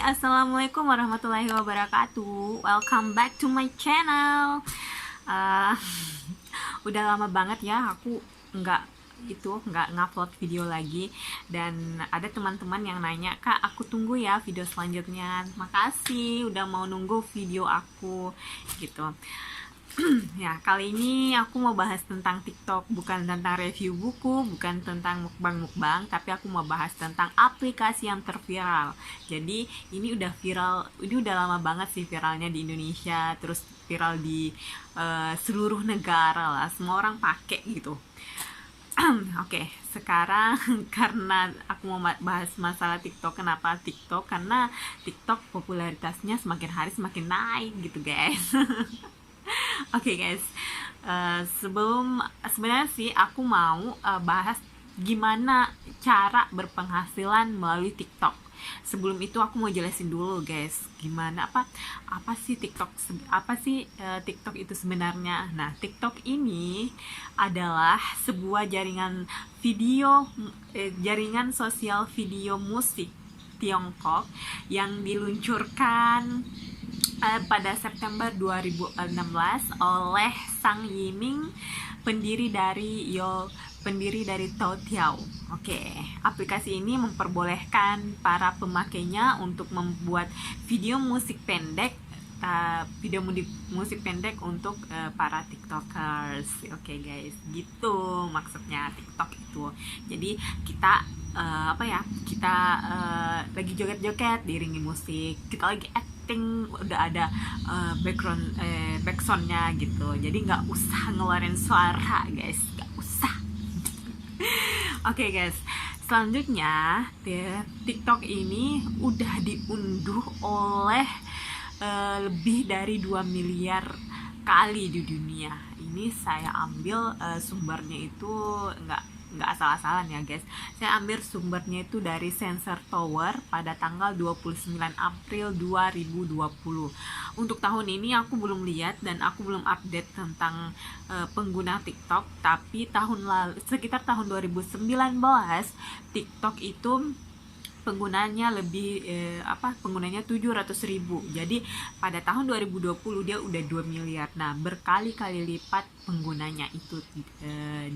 Assalamualaikum warahmatullahi wabarakatuh. Welcome back to my channel. Uh, udah lama banget ya aku nggak ngupload video lagi, dan ada teman-teman yang nanya, Kak, aku tunggu ya video selanjutnya. Makasih udah mau nunggu video aku gitu. Ya, kali ini aku mau bahas tentang TikTok, bukan tentang review buku, bukan tentang mukbang-mukbang, tapi aku mau bahas tentang aplikasi yang terviral. Jadi, ini udah viral, ini udah lama banget sih viralnya di Indonesia, terus viral di seluruh negara lah, semua orang pakai gitu. Oke, sekarang karena aku mau bahas masalah TikTok. Kenapa TikTok? Karena TikTok popularitasnya semakin hari semakin naik gitu, guys. Oke, guys, sebenarnya sih aku mau bahas gimana cara berpenghasilan melalui TikTok. Sebelum itu aku mau jelasin dulu, guys, gimana apa sih TikTok, TikTok itu sebenarnya. Nah, TikTok ini adalah sebuah jaringan sosial video musik Tiongkok yang diluncurkan pada September 2016 oleh Sang Yiming, pendiri dari Toutiao. Oke, aplikasi ini memperbolehkan para pemakainya untuk membuat video musik pendek untuk para tiktokers. Oke, guys, gitu maksudnya TikTok itu. Jadi kita lagi joget-joget diiringi musik, kita lagi acting, udah ada backsoundnya gitu, jadi nggak usah ngeluarin suara, guys, nggak usah. Oke, guys, selanjutnya TikTok ini udah diunduh oleh lebih dari 2 miliar kali di dunia. Ini saya ambil sumbernya itu nggak asal-asalan ya, guys. Saya ambil sumbernya itu dari Sensor Tower pada tanggal 29 April 2020. Untuk tahun ini aku belum lihat dan aku belum update tentang pengguna TikTok, tapi sekitar tahun 2019 TikTok itu penggunanya penggunanya 700.000. Jadi pada tahun 2020 dia udah 2 miliar. Nah, berkali-kali lipat penggunanya itu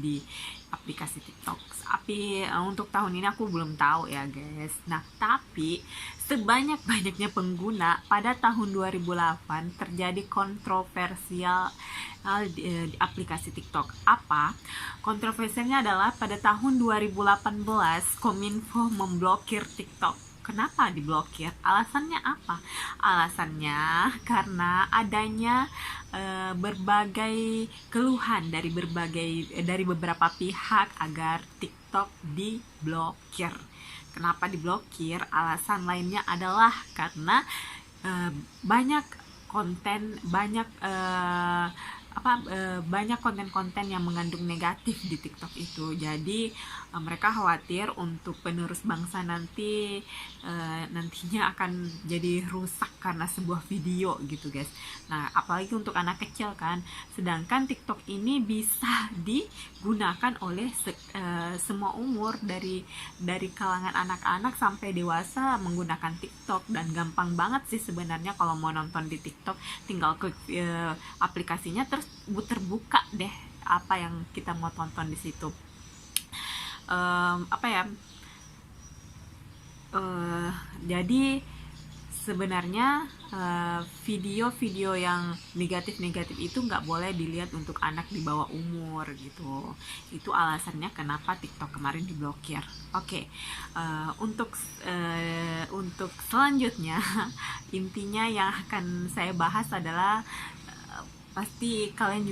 di aplikasi TikTok. Tapi untuk tahun ini aku belum tahu ya, guys. Nah, tapi sebanyak-banyaknya pengguna, pada tahun 2008 terjadi kontroversial di aplikasi TikTok. Apa? Kontroversinya adalah pada tahun 2018 Kominfo memblokir TikTok. Kenapa diblokir? Alasannya apa? Alasannya karena adanya berbagai keluhan dari beberapa pihak agar TikTok diblokir. Kenapa diblokir? Alasan lainnya adalah karena banyak konten-konten yang mengandung negatif di TikTok itu. Jadi mereka khawatir untuk penerus bangsa nantinya akan jadi rusak karena sebuah video gitu, guys. Nah, apalagi untuk anak kecil kan. Sedangkan TikTok ini bisa digunakan oleh semua umur, dari kalangan anak-anak sampai dewasa menggunakan TikTok, dan gampang banget sih sebenarnya kalau mau nonton di TikTok, tinggal klik aplikasinya terus terbuka deh apa yang kita mau tonton di situ. Jadi sebenarnya video-video yang negatif itu nggak boleh dilihat untuk anak di bawah umur gitu. Itu alasannya kenapa TikTok kemarin diblokir. Oke, untuk selanjutnya intinya yang akan saya bahas adalah pasti kalian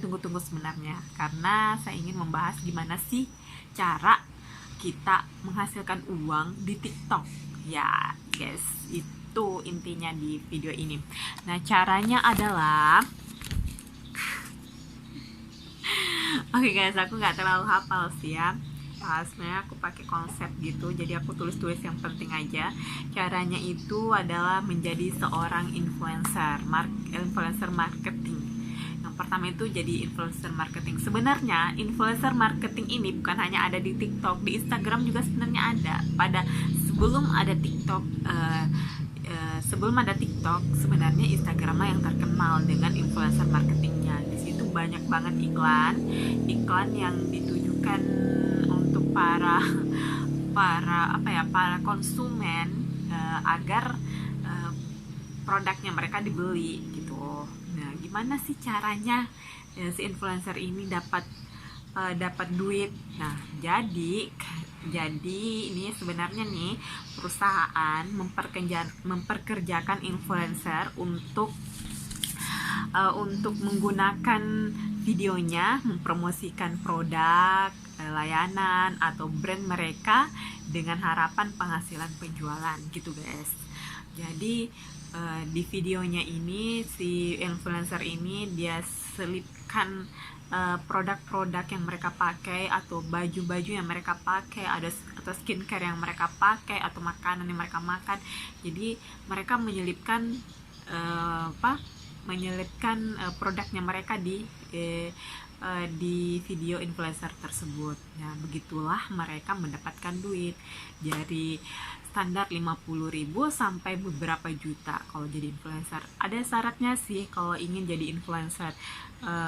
tunggu-tunggu sebenarnya, karena saya ingin membahas gimana sih cara kita menghasilkan uang di TikTok ya, guys. Itu intinya di video ini. Nah, caranya adalah oke, guys, aku nggak terlalu hafal sih ya. Sebenarnya aku pakai konsep gitu, jadi aku tulis yang penting aja. Caranya itu adalah menjadi seorang influencer marketing. Yang pertama itu jadi influencer marketing. Sebenarnya influencer marketing ini bukan hanya ada di TikTok, di Instagram juga sebenarnya ada. Pada sebelum ada TikTok, sebenarnya Instagram lah yang terkenal dengan influencer marketingnya. Di situ banyak banget iklan yang ditujukan untuk para konsumen, agar produknya mereka dibeli gitu. Nah, gimana sih caranya si influencer ini dapat duit? Nah, jadi ini sebenarnya nih perusahaan memperkerjakan influencer untuk menggunakan videonya mempromosikan produk, layanan atau brand mereka dengan harapan penghasilan penjualan gitu guys. Jadi di videonya ini si influencer ini dia selipkan produk-produk yang mereka pakai atau baju-baju yang mereka pakai, atau skincare yang mereka pakai, atau makanan yang mereka makan. Jadi mereka menyelipkan produknya mereka di video influencer tersebut. Nah, begitulah mereka mendapatkan duit dari standar 50.000 sampai beberapa juta kalau jadi influencer. Ada syaratnya sih kalau ingin jadi influencer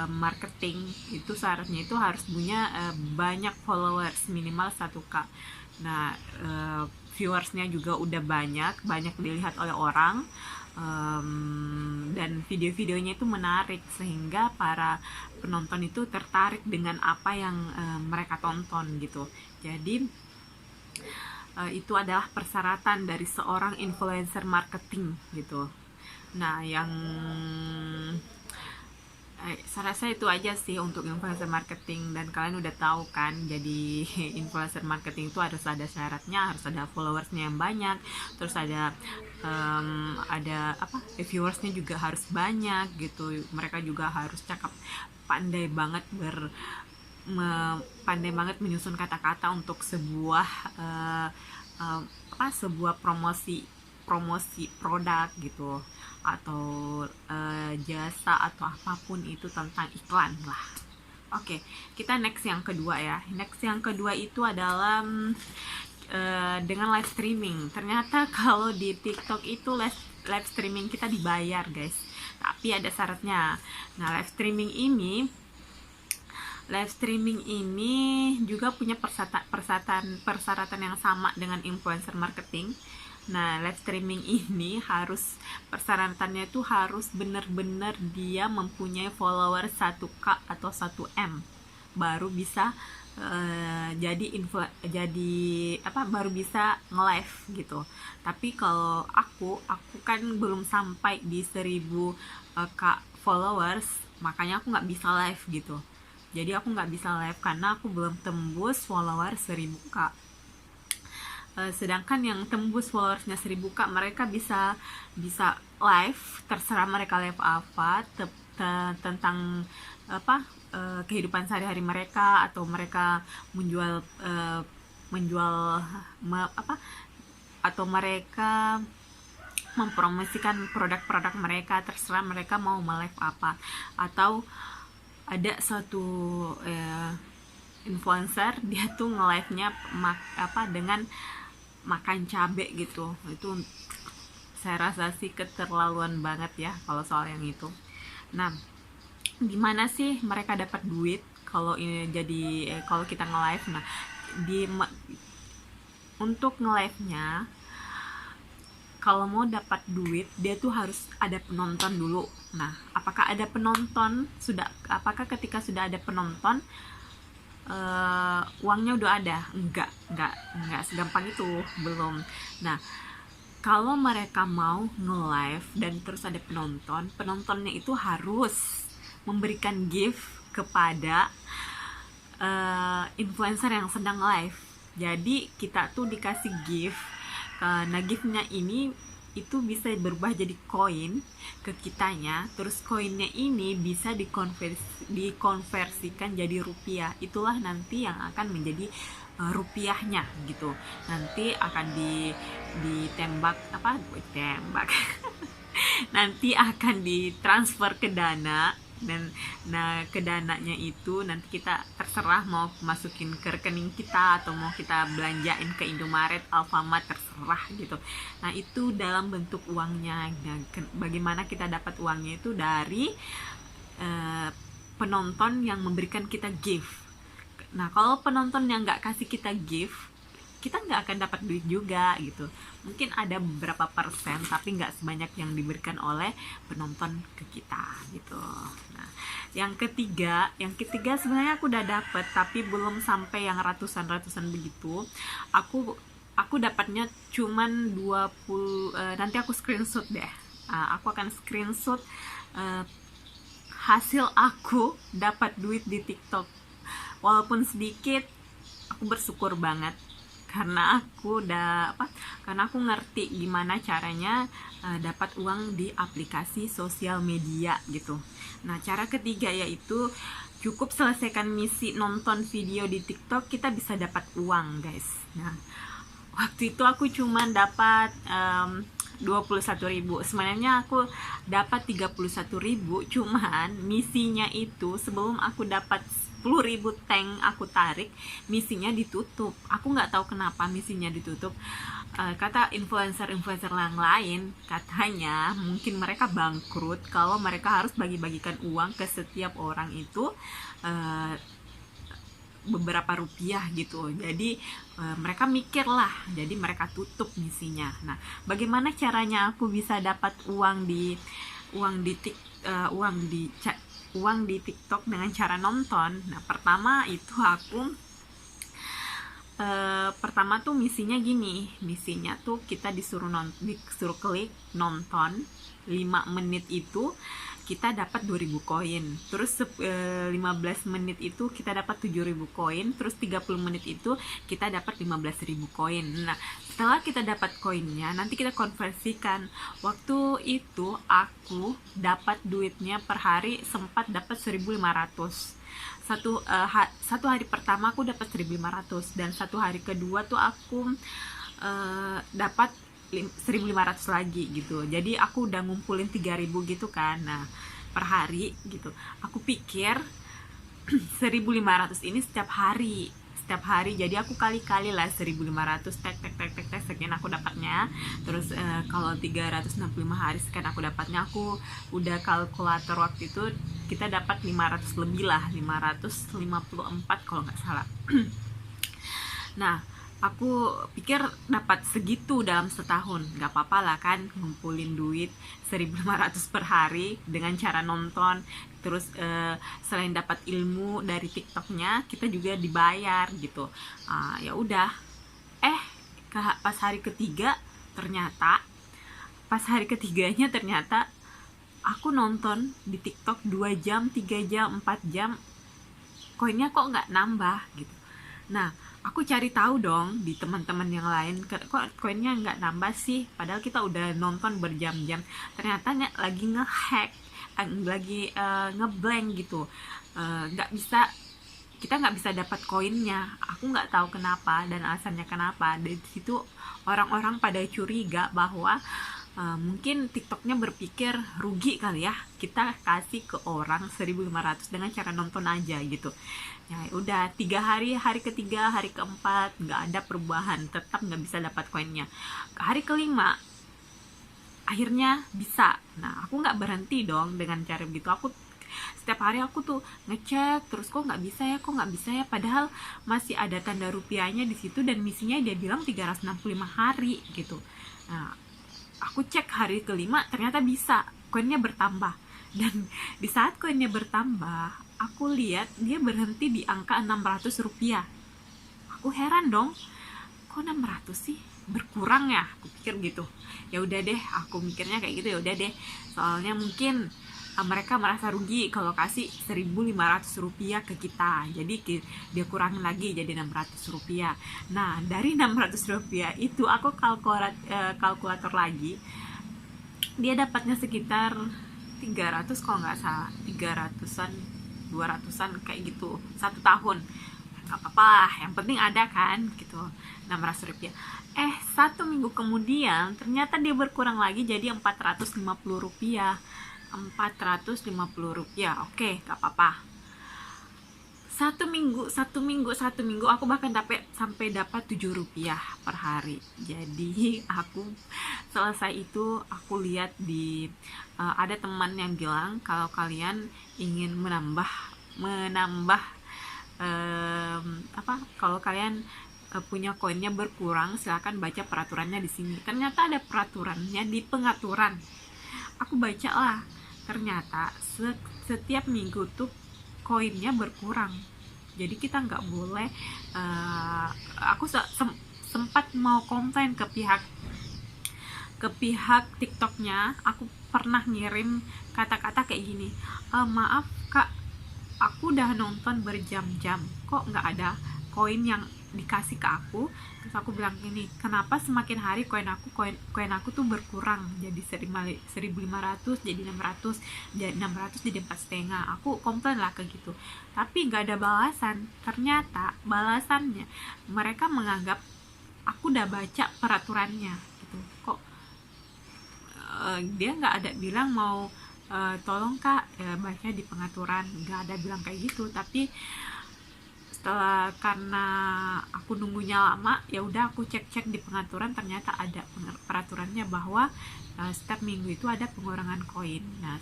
marketing, itu syaratnya itu harus punya banyak followers, minimal 1K. Nah, viewersnya juga udah banyak dilihat oleh orang, dan video-videonya itu menarik sehingga para penonton itu tertarik dengan apa yang mereka tonton gitu. Jadi itu adalah persyaratan dari seorang influencer marketing gitu. Nah, yang saya rasa itu aja sih untuk influencer marketing, dan kalian udah tahu kan, jadi influencer marketing itu harus ada syaratnya, harus ada followersnya yang banyak, terus ada viewersnya juga harus banyak gitu. Mereka juga harus pandai banget menyusun kata-kata untuk sebuah promosi produk gitu, atau jasa atau apapun itu tentang iklan lah. Oke, kita next yang kedua ya. Next yang kedua itu adalah dengan live streaming. Ternyata kalau di TikTok itu live streaming kita dibayar guys, tapi ada syaratnya. Nah, live streaming ini juga punya persyaratan yang sama dengan influencer marketing. Nah, live streaming ini persyaratannya itu harus benar-benar dia mempunyai follower 1K atau 1M baru bisa baru bisa nge-live gitu. Tapi kalau aku kan belum sampai di 1000K followers, makanya aku nggak bisa live gitu. Jadi aku nggak bisa live karena aku belum tembus follower 1000K. Sedangkan yang tembus followersnya 1000K, mereka bisa live, terserah mereka live apa, tentang kehidupan sehari-hari mereka, atau mereka atau mereka mempromosikan produk-produk mereka, terserah mereka mau live apa. Atau ada satu influencer, dia tuh nge-live-nya dengan makan cabe gitu. Itu saya rasa sih keterlaluan banget ya kalau soal yang itu. Nah, gimana sih mereka dapat duit kalau kalau kita nge-live? Nah, untuk nge-live-nya, kalau mau dapat duit dia tuh harus ada penonton dulu. Nah, apakah ketika sudah ada penonton uangnya udah ada? Enggak segampang itu, belum. Nah, kalau mereka mau nge-live dan terus ada penontonnya itu harus memberikan gift kepada influencer yang sedang live. Jadi kita tuh dikasih gift. Nah, giftnya ini itu bisa berubah jadi koin ke kitanya, terus koinnya ini bisa dikonversikan jadi rupiah. Itulah nanti yang akan menjadi rupiahnya gitu. Nanti akan ditembak nanti akan ditransfer ke Dana Dan nah, ke dananya itu nanti kita terserah mau masukin ke rekening kita atau mau kita belanjain ke Indomaret, Alfamart, terserah gitu. Nah itu dalam bentuk uangnya. Nah, bagaimana kita dapat uangnya itu dari penonton yang memberikan kita gift. Nah kalau penonton yang nggak kasih kita gift, kita nggak akan dapat duit juga gitu. Mungkin ada beberapa persen, tapi nggak sebanyak yang diberikan oleh penonton ke kita gitu. Nah, yang ketiga sebenarnya aku udah dapet, tapi belum sampai yang ratusan begitu. Aku dapatnya cuman 20. Nanti aku screenshot deh. Aku akan screenshot hasil aku dapat duit di TikTok. Walaupun sedikit, aku bersyukur banget karena aku ngerti gimana caranya dapat uang di aplikasi sosial media gitu. Nah, cara ketiga yaitu cukup selesaikan misi nonton video di TikTok, kita bisa dapat uang, guys. Nah, waktu itu aku cuman dapat 21.000. Sebenarnya aku dapat 31.000, cuman misinya itu sebelum aku dapat 10.000 tank aku tarik, misinya ditutup. Aku nggak tahu kenapa misinya ditutup. Kata influencer yang lain, katanya mungkin mereka bangkrut kalau mereka harus bagi-bagikan uang ke setiap orang itu beberapa rupiah gitu. Jadi mereka mikir lah, jadi mereka tutup misinya. Nah, bagaimana caranya aku bisa dapat uang di TikTok dengan cara nonton? Nah, pertama tuh misinya gini. Misinya tuh kita disuruh klik nonton 5 menit itu kita dapat 2.000 koin. Terus 15 menit itu kita dapat 7.000 koin. Terus 30 menit itu kita dapat 15.000 koin. Nah, setelah kita dapat koinnya, nanti kita konversikan. Waktu itu aku dapat duitnya per hari sempat dapat 1.500. Satu hari pertama aku dapat 1.500, dan satu hari kedua tuh aku dapat 1.500 lagi gitu. Jadi aku udah ngumpulin 3.000 gitu kan. Nah, per hari gitu. Aku pikir 1.500 ini setiap hari. Jadi aku kali-kali lah 1.500, tek sekian aku dapatnya. Terus kalau 365 hari sekian aku dapatnya. Aku udah kalkulator waktu itu, kita dapat 500 lebih lah, 554 kalau nggak salah. Nah, aku pikir dapat segitu dalam setahun, nggak apa-apa lah kan, ngumpulin duit 1.500 per hari dengan cara nonton. Terus selain dapat ilmu dari TikToknya, kita juga dibayar gitu. Ya udah, pas hari ketiganya ternyata aku nonton di TikTok 2 jam, 3 jam, 4 jam, koinnya kok nggak nambah gitu. Nah, aku cari tahu dong di teman-teman yang lain, kok koinnya nggak nambah sih, padahal kita udah nonton berjam-jam. Ternyata lagi ngehack, lagi ngeblank gitu, kita nggak bisa dapat koinnya. Aku nggak tahu kenapa dan alasannya kenapa. Dari situ orang-orang pada curiga bahwa mungkin TikToknya berpikir rugi kali ya kita kasih ke orang 1.500 dengan cara nonton aja gitu. Ya udah, 3 hari, hari ketiga, hari keempat nggak ada perubahan, tetap nggak bisa dapat koinnya. Hari kelima akhirnya bisa. Nah, aku nggak berhenti dong dengan cara begitu. Aku setiap hari aku tuh ngecek terus, kok nggak bisa ya, padahal masih ada tanda rupiahnya di situ dan misinya dia bilang 365 hari gitu. Nah, aku cek hari kelima ternyata bisa, koinnya bertambah. Dan di saat koinnya bertambah, aku lihat dia berhenti di angka 600 rupiah. Aku heran dong, kok 600 sih, berkurang ya, aku pikir gitu. Ya udah deh, aku mikirnya kayak gitu, ya udah deh, soalnya mungkin mereka merasa rugi kalau kasih 1.500 rupiah ke kita, jadi dia kurangin lagi jadi 600 rupiah. Nah, dari 600 rupiah itu aku kalkulator lagi, dia dapatnya sekitar 300 kalau nggak salah, 300-an 200-an kayak gitu, 1 tahun. Nggak apa-apa lah, yang penting ada kan gitu, 600 rupiah. 1 minggu kemudian ternyata dia berkurang lagi jadi 450 rupiah. Rp450. Oke, gak apa-apa. Satu minggu aku bahkan sampai dapat Rp7 per hari. Jadi aku selesai itu, aku lihat di ada teman yang bilang kalau kalian ingin menambah kalau kalian punya koinnya berkurang, silakan baca peraturannya di sini. Ternyata ada peraturannya di pengaturan. Aku baca lah, ternyata setiap minggu tuh koinnya berkurang. Jadi kita nggak boleh. Aku sempat mau komplain ke pihak TikToknya. Aku pernah ngirim kata-kata kayak gini, maaf kak, aku udah nonton berjam-jam kok nggak ada koin yang dikasih ke aku. Terus aku bilang gini, kenapa semakin hari koin aku tuh berkurang, jadi 1.500 jadi 600, jadi 600 jadi 4,5. Aku komplain lah ke gitu, tapi nggak ada balasan. Ternyata balasannya, mereka menganggap aku udah baca peraturannya gitu. Kok dia nggak ada bilang mau tolong kak baca di pengaturan, nggak ada bilang kayak gitu. Tapi karena aku nunggunya lama, ya udah aku cek di pengaturan, ternyata ada peraturannya bahwa setiap minggu itu ada pengurangan koin. Nah,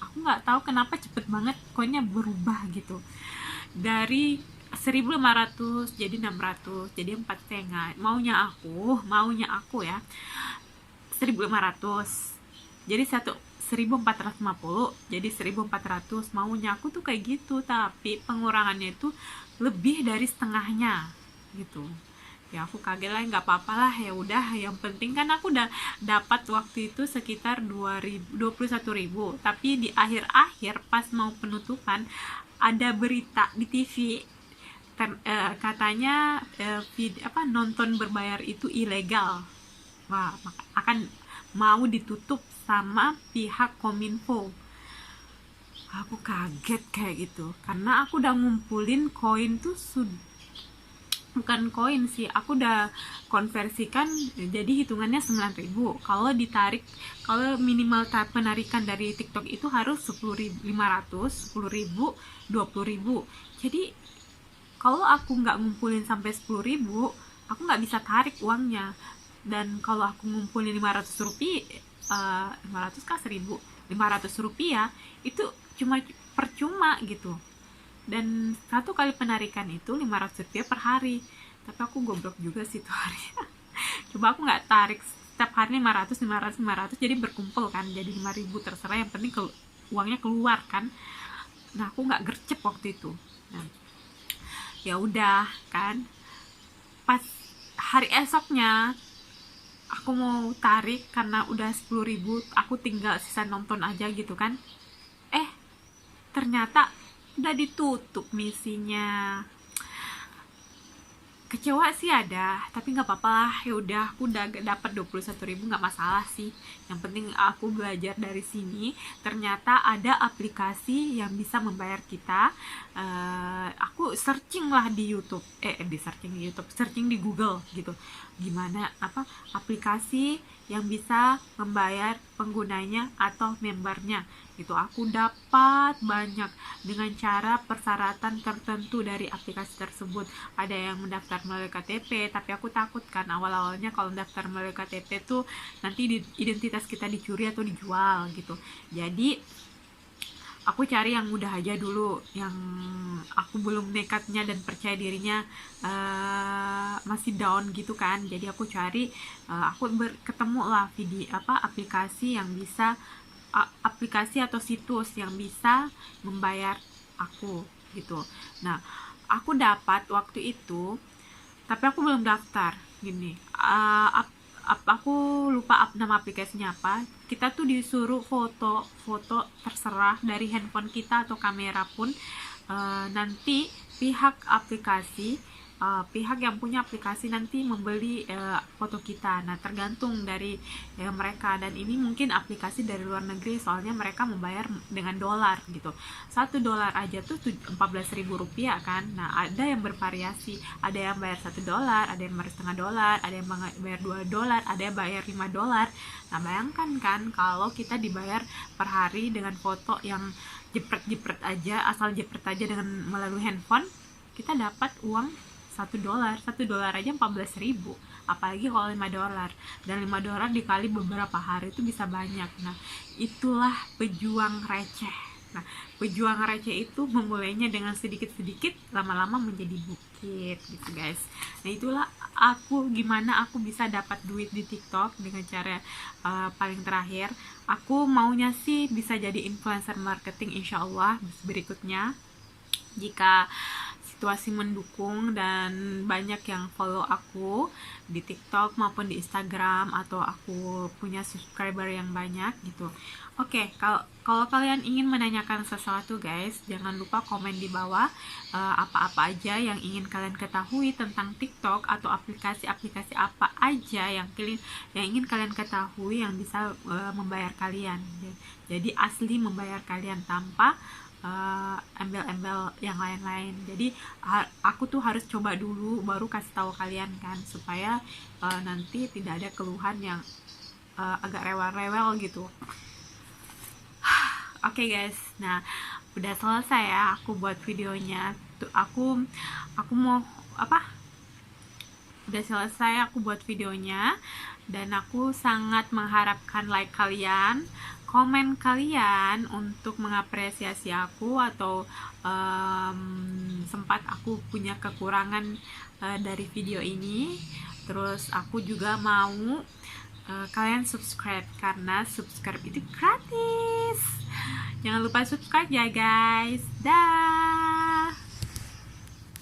aku nggak tahu kenapa cepet banget koinnya berubah gitu, dari 1.500 jadi 600 jadi 4,5. Maunya aku ya 1.500 jadi 1.450 jadi 1.400. Maunya aku tuh kayak gitu, tapi pengurangannya itu lebih dari setengahnya gitu. Ya aku kaget lah, nggak apa-apa lah, ya udah, yang penting kan aku udah dapat waktu itu sekitar 21.000. Tapi di akhir-akhir pas mau penutupan ada berita di TV, katanya nonton berbayar itu ilegal. Wah, akan mau ditutup sama pihak Kominfo. Aku kaget kayak gitu, karena aku udah ngumpulin koin tuh, bukan koin sih, aku udah konversikan jadi hitungannya 9.000. Kalau minimal penarikan dari TikTok itu harus 10.500, 10.000, 20.000. Jadi kalau aku nggak ngumpulin sampai 10.000, aku nggak bisa tarik uangnya. Dan kalau aku ngumpulin 500 rupiah, 500 kah 1.500 rupiah, itu cuma percuma gitu. Dan satu kali penarikan itu 500 rupiah per hari. Tapi aku goblok juga sih tuh hari. Coba aku nggak tarik setiap hari 500, jadi berkumpul kan, jadi 5.000, terserah, yang penting uangnya keluar kan. Nah aku nggak gercep waktu itu. Nah, ya udah kan, pas hari esoknya aku mau tarik karena udah 10.000, aku tinggal sisa nonton aja gitu kan. Ternyata udah ditutup misinya. Kecewa sih ada, tapi nggak apa-apa lah, ya udah, aku udah dapat 21.000, nggak masalah sih. Yang penting aku belajar dari sini. Ternyata ada aplikasi yang bisa membayar kita. Aku searching lah di YouTube, searching di Google gitu, gimana aplikasi yang bisa membayar penggunanya atau membernya gitu. Aku dapat banyak dengan cara persyaratan tertentu dari aplikasi tersebut. Ada yang mendaftar melalui KTP, tapi aku takut kan awal-awalnya kalau daftar melalui KTP tuh nanti identitas kita dicuri atau dijual gitu. Jadi aku cari yang mudah aja dulu, yang aku belum nekatnya dan percaya dirinya masih down gitu kan. Jadi aku cari, aku ketemu lah aplikasi yang bisa, aplikasi atau situs yang bisa membayar aku gitu. Nah aku dapat waktu itu, tapi aku belum daftar gini. Aku lupa nama aplikasinya apa. Kita tuh disuruh foto terserah dari handphone kita atau kamera pun. Nanti pihak aplikasi pihak yang punya aplikasi nanti membeli foto kita. Nah, tergantung dari mereka, dan ini mungkin aplikasi dari luar negeri soalnya mereka membayar dengan dolar gitu. $1 aja tuh 14.000 rupiah kan. Nah, ada yang bervariasi, ada yang bayar $1, ada yang bayar setengah dolar, ada yang bayar $2, ada yang bayar $5. Nah, bayangkan kan kalau kita dibayar per hari dengan foto yang jepret aja, asal jepret aja dengan melalui handphone, kita dapat uang $1 aja 14.000, apalagi kalau $5, dan $5 dikali beberapa hari itu bisa banyak. Nah, itulah pejuang receh. Nah, pejuang receh itu memulainya dengan sedikit-sedikit, lama-lama menjadi bukit gitu guys. Nah, itulah gimana aku bisa dapat duit di TikTok dengan cara paling terakhir. Aku maunya sih bisa jadi influencer marketing insyaallah berikutnya, jika situasi mendukung dan banyak yang follow aku di TikTok maupun di Instagram, atau aku punya subscriber yang banyak gitu. Oke, kalau kalian ingin menanyakan sesuatu guys, jangan lupa komen di bawah apa-apa aja yang ingin kalian ketahui tentang TikTok, atau aplikasi-aplikasi apa aja yang ingin kalian ketahui yang bisa membayar kalian. Jadi asli membayar kalian tanpa embel-embel yang lain-lain. Jadi aku tuh harus coba dulu baru kasih tahu kalian kan, supaya nanti tidak ada keluhan yang agak rewel-rewel gitu. Oke guys, nah udah selesai ya aku buat videonya. Tuh aku mau udah selesai aku buat videonya, dan aku sangat mengharapkan like kalian, komen kalian untuk mengapresiasi aku, atau sempat aku punya kekurangan dari video ini. Terus aku juga mau kalian subscribe, karena subscribe itu gratis. Jangan lupa subscribe ya guys. Dah.